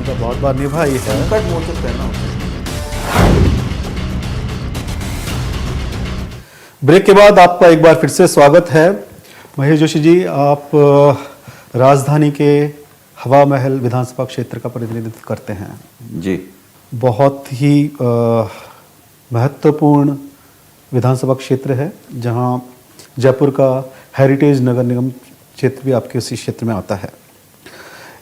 भूमिका बहुत बार निभाई है। संकट मोचक है ना। ब्रेक के बाद आपका एक बार फिर से स्वागत है। महेश जोशी जी, आप राजधानी के हवा महल विधानसभा क्षेत्र का प्रतिनिधित्व करते हैं जी। बहुत ही महत्वपूर्ण विधानसभा क्षेत्र है, जहां जयपुर का हेरिटेज नगर निगम क्षेत्र भी आपके उसी क्षेत्र में आता है।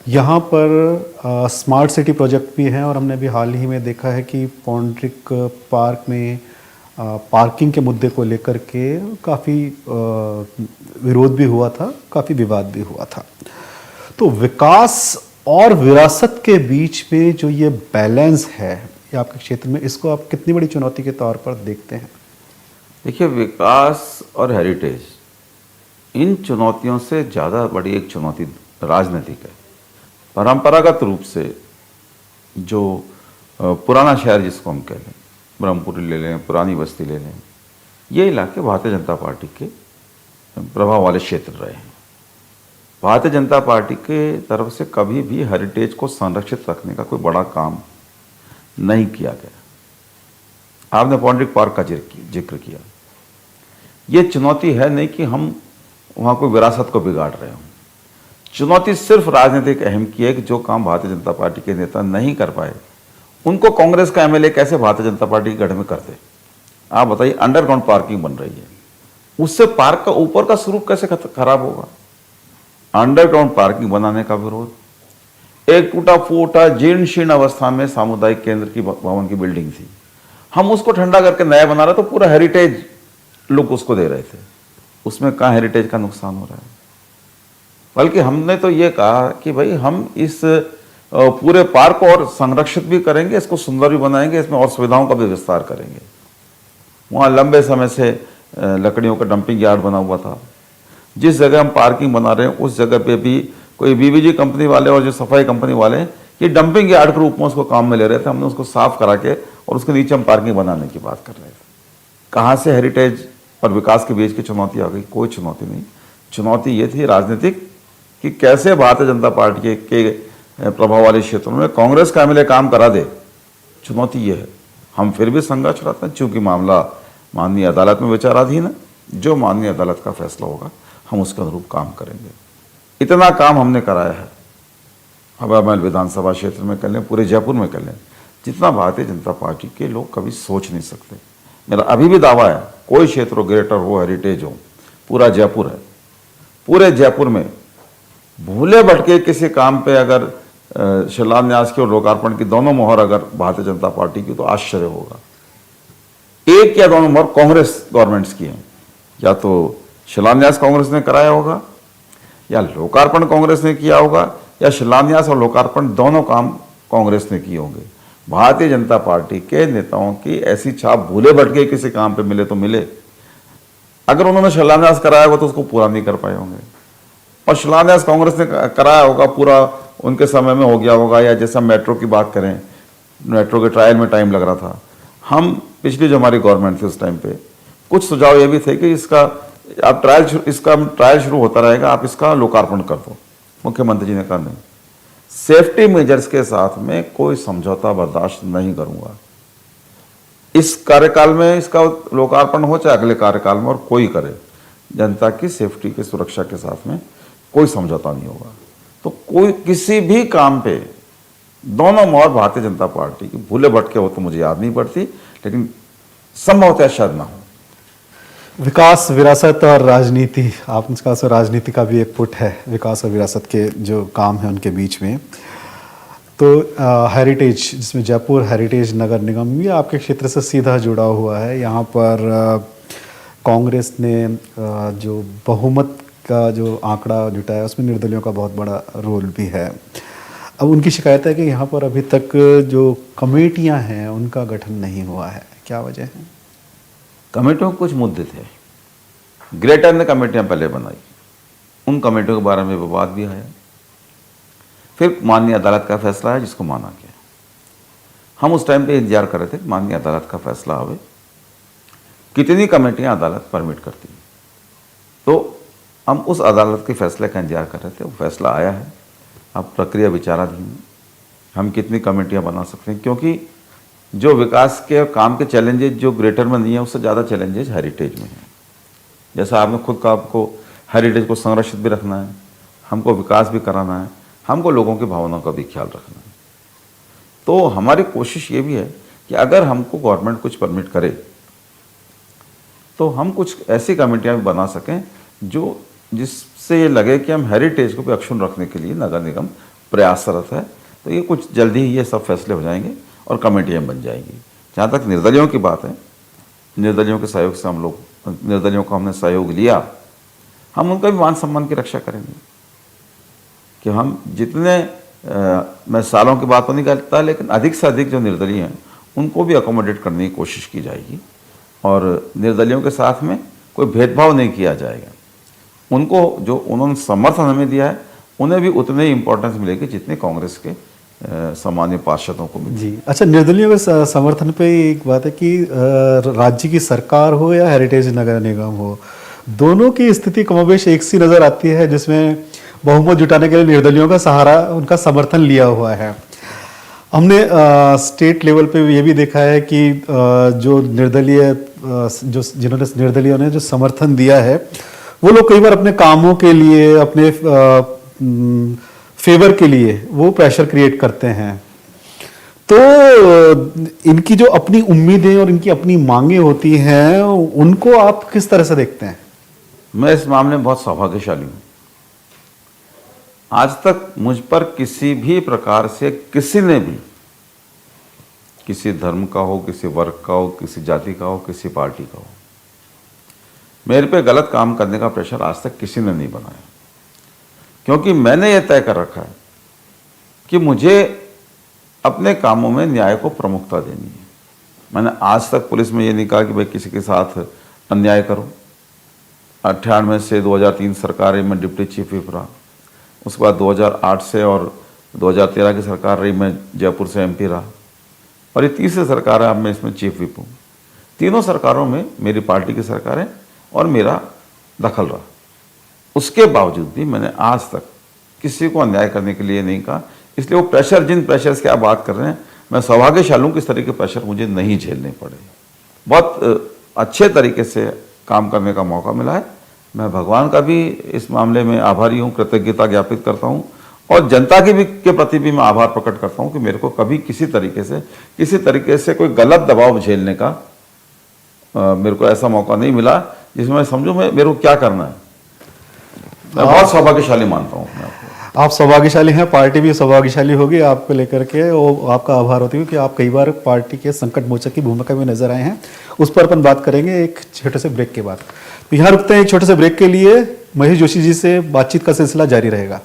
यहाँ पर स्मार्ट सिटी प्रोजेक्ट भी हैं और हमने भी हाल ही में देखा है कि पौंड्रिक पार्क में पार्किंग के मुद्दे को लेकर के काफ़ी विरोध भी हुआ था, काफ़ी विवाद भी हुआ था। तो विकास और विरासत के बीच में जो ये बैलेंस है ये आपके क्षेत्र में, इसको आप कितनी बड़ी चुनौती के तौर पर देखते हैं? देखिए, विकास और हेरिटेज, इन चुनौतियों से ज़्यादा बड़ी एक चुनौती राजनीतिक है। परंपरागत रूप से जो पुराना शहर जिसको हम कह लें, ब्रह्मपुरी ले लें, पुरानी बस्ती ले लें, ये इलाके भारतीय जनता पार्टी के प्रभाव वाले क्षेत्र रहे हैं। भारतीय जनता पार्टी के तरफ से कभी भी हेरिटेज को संरक्षित रखने का कोई बड़ा काम नहीं किया गया। आपने पौंड्रिक पार्क का जिक्र किया। ये चुनौती है नहीं कि हम वहाँ कोई विरासत को बिगाड़ रहे हों। चुनौती सिर्फ राजनीतिक अहम की है कि जो काम भारतीय जनता पार्टी के नेता नहीं कर पाए, उनको कांग्रेस का एमएलए कैसे भारतीय जनता पार्टी के गढ़ में कर दे। आप बताइए, अंडरग्राउंड पार्किंग बन रही है, उससे पार्क का ऊपर का स्वरूप कैसे खराब होगा? अंडरग्राउंड पार्किंग बनाने का विरोध, एक टूटा फूटा जीर्ण शीर्ण अवस्था में सामुदायिक केंद्र की भवन की बिल्डिंग थी, हम उसको ठंडा करके नया बना रहे, तो पूरा हेरिटेज लुक उसको दे रहे थे। उसमें कहाँ हेरिटेज का नुकसान हो रहा है? बल्कि हमने तो ये कहा कि भाई हम इस पूरे पार्क को और संरक्षित भी करेंगे, इसको सुंदर भी बनाएंगे, इसमें और सुविधाओं का भी विस्तार करेंगे। वहाँ लंबे समय से लकड़ियों का डंपिंग यार्ड बना हुआ था। जिस जगह हम पार्किंग बना रहे हैं उस जगह पे भी कोई बीवीजी कंपनी वाले और जो सफाई कंपनी वाले ये डंपिंग यार्ड के रूप में उसको काम में ले रहे थे। हमने उसको साफ करा के और उसके नीचे हम पार्किंग बनाने की बात कर रहे थे। कहाँ से हेरिटेज और विकास के बीच की चुनौती आ गई? कोई चुनौती नहीं। चुनौती ये थी राजनीतिक कि कैसे भारतीय जनता पार्टी के प्रभाव वाले क्षेत्रों में कांग्रेस का एमएलए काम करा दे। चुनौती ये है। हम फिर भी संघर्ष करते हैं, चूंकि मामला माननीय अदालत में विचाराधीन है। जो माननीय अदालत का फैसला होगा हम उसके अनुरूप काम करेंगे। इतना काम हमने कराया है, हवा महल विधानसभा क्षेत्र में कर लें, पूरे जयपुर में कर लें, जितना भारतीय जनता पार्टी के लोग कभी सोच नहीं सकते। मेरा अभी भी दावा है, कोई क्षेत्र हो, ग्रेटर हो, हेरिटेज हो, पूरा जयपुर है। पूरे जयपुर में भूले भटके किसी काम पे अगर शिलान्यास की और लोकार्पण की दोनों मोहर अगर भारतीय जनता पार्टी की, तो आश्चर्य होगा। एक या दोनों मोहर कांग्रेस गवर्नमेंट्स की हैं। या तो शिलान्यास कांग्रेस ने कराया होगा, या लोकार्पण कांग्रेस ने किया होगा, या शिलान्यास और लोकार्पण दोनों काम कांग्रेस ने किए होंगे। भारतीय जनता पार्टी के नेताओं की ऐसी छाप भूले भटके किसी काम पे मिले तो मिले। अगर उन्होंने शिलान्यास कराया होगा तो उसको पूरा नहीं कर पाए होंगे, और शिलान्यास कांग्रेस ने कराया होगा, पूरा उनके समय में हो गया होगा। या जैसा मेट्रो की बात करें, मेट्रो के ट्रायल में टाइम लग रहा था। हम पिछली जो हमारी गवर्नमेंट थी उस टाइम पे कुछ सुझाव ये भी थे कि इसका ट्रायल शुरू होता रहेगा, आप इसका लोकार्पण कर दो। मुख्यमंत्री जी ने कहा नहीं, सेफ्टी मेजर्स के साथ में कोई समझौता बर्दाश्त नहीं करूंगा। इस कार्यकाल में इसका लोकार्पण हो चाहे अगले कार्यकाल में, और कोई करे, जनता की सेफ्टी की सुरक्षा के साथ में कोई समझौता नहीं होगा। तो कोई किसी भी काम पे दोनों मोहर भारतीय जनता पार्टी की भूले भटके हो तो मुझे याद नहीं पड़ती, लेकिन संभवतः शायद ना हो। विकास, विरासत और राजनीति, आपने कहा सो राजनीति का भी एक पुट है विकास और विरासत के जो काम है उनके बीच में। तो हेरिटेज, जिसमें जयपुर हेरिटेज नगर निगम, ये आपके क्षेत्र से सीधा जुड़ा हुआ है। यहाँ पर कांग्रेस ने जो बहुमत का जो आंकड़ा जुटाया उसमें निर्दलियों का बहुत बड़ा रोल भी है। अब उनकी शिकायत है कि यहाँ पर अभी तक जो कमेटियाँ हैं उनका गठन नहीं हुआ है। क्या वजह है? कमेटियों के कुछ मुद्दे थे। ग्रेटर ने कमेटियां पहले बनाई, उन कमेटियों के बारे में विवाद भी आया। फिर माननीय अदालत का फैसला है जिसको माना गया। हम उस टाइम पे इंतजार कर रहे थे माननीय अदालत का फैसला आवे, कितनी कमेटियां अदालत परमिट करती है। तो हम उस अदालत के फैसले का इंतजार कर रहे थे। वो फैसला आया है, अब प्रक्रिया विचाराधीन है। हम कितनी कमेटियां बना सकते हैं, क्योंकि जो विकास के और काम के चैलेंजेस जो ग्रेटर में नहीं है, उससे ज़्यादा चैलेंजेस हेरिटेज में हैं। जैसा आपने खुद कहा, आपको हेरिटेज को संरक्षित भी रखना है, हमको विकास भी कराना है, हमको लोगों की भावनाओं का भी ख्याल रखना है। तो हमारी कोशिश ये भी है कि अगर हमको गवर्नमेंट कुछ परमिट करे तो हम कुछ ऐसी कमेटियां भी बना सकें जो जिससे ये लगे कि हम हेरिटेज को भी अक्षुण्ण रखने के लिए नगर निगम प्रयासरत है। तो ये कुछ जल्दी ही ये सब फैसले हो जाएंगे और कमेटियां बन जाएंगी। जहाँ तक निर्दलियों की बात है, निर्दलियों के सहयोग से हम लोग, निर्दलियों को हमने सहयोग लिया, हम उनका भी मान सम्मान की रक्षा करेंगे कि हम जितने मैं सालों की बात तो नहीं करता, लेकिन अधिक से अधिक जो निर्दलीय हैं उनको भी अकोमोडेट करने की कोशिश की जाएगी और निर्दलियों के साथ में कोई भेदभाव नहीं किया जाएगा। उनको जो उन्होंने समर्थन हमें दिया है उन्हें भी उतने ही इम्पोर्टेंस मिलेगी जितने कांग्रेस के सामान्य पार्षदों को मिली। जी अच्छा, निर्दलियों के समर्थन पे एक बात है कि राज्य की सरकार हो या हेरिटेज नगर निगम हो, दोनों की स्थिति कमोबेश एक सी नज़र आती है, जिसमें बहुमत जुटाने के लिए निर्दलियों का सहारा, उनका समर्थन लिया हुआ है। हमने स्टेट लेवल पे ये भी देखा है कि जो निर्दलीय जो जिन्होंने निर्दलियों ने जो समर्थन दिया है, वो लोग कई बार अपने कामों के लिए, अपने फेवर के लिए वो प्रेशर क्रिएट करते हैं। तो इनकी जो अपनी उम्मीदें और इनकी अपनी मांगे होती हैं, उनको आप किस तरह से देखते हैं? मैं इस मामले में बहुत सौभाग्यशाली हूँ। आज तक मुझ पर किसी भी प्रकार से किसी ने भी, किसी धर्म का हो, किसी वर्ग का हो, किसी जाति का हो, किसी पार्टी का हो, मेरे पे गलत काम करने का प्रेशर आज तक किसी ने नहीं बनाया, क्योंकि मैंने ये तय कर रखा है कि मुझे अपने कामों में न्याय को प्रमुखता देनी है। मैंने आज तक पुलिस में ये नहीं कहा कि भाई किसी के साथ अन्याय करो। 98 से 2003 सरकार में डिप्टी चीफ व्हिप रहा, उसके बाद 2008 से और 2013 की सरकार रही, मैं जयपुर से एमपी रहा, और ये तीसरी सरकार है, अब मैं इसमें चीफ व्हिप हूँ। तीनों सरकारों में मेरी पार्टी की सरकारें और मेरा दखल रहा। उसके बावजूद भी मैंने आज तक किसी को अन्याय करने के लिए नहीं कहा। इसलिए वो प्रेशर, जिन प्रेशर्स की आप बात कर रहे हैं, मैं सौभाग्यशाली हूं कि इस तरह के प्रेशर मुझे नहीं झेलने पड़े। बहुत अच्छे तरीके से काम करने का मौका मिला है। मैं भगवान का भी इस मामले में आभारी हूँ, कृतज्ञता ज्ञापित करता हूँ, और जनता की भी के प्रति भी मैं आभार प्रकट करता हूँ कि मेरे को कभी किसी तरीके से कोई गलत दबाव झेलने का मेरे को ऐसा मौका नहीं मिला जिसमें मैं समझूं मेरे को क्या करना है। मैं बहुत सौभाग्यशाली मानता हूँ अपने आप को। आप सौभाग्यशाली हैं, पार्टी भी सौभाग्यशाली होगी आपको लेकर के, और आपका आभार होती है कि आप कई बार पार्टी के संकट मोचक की भूमिका में नजर आए हैं। उस पर अपन बात करेंगे एक छोटे से ब्रेक के बाद। तो यहाँ रुकते हैं एक छोटे से ब्रेक के लिए। महेश जोशी जी से बातचीत का सिलसिला जारी रहेगा।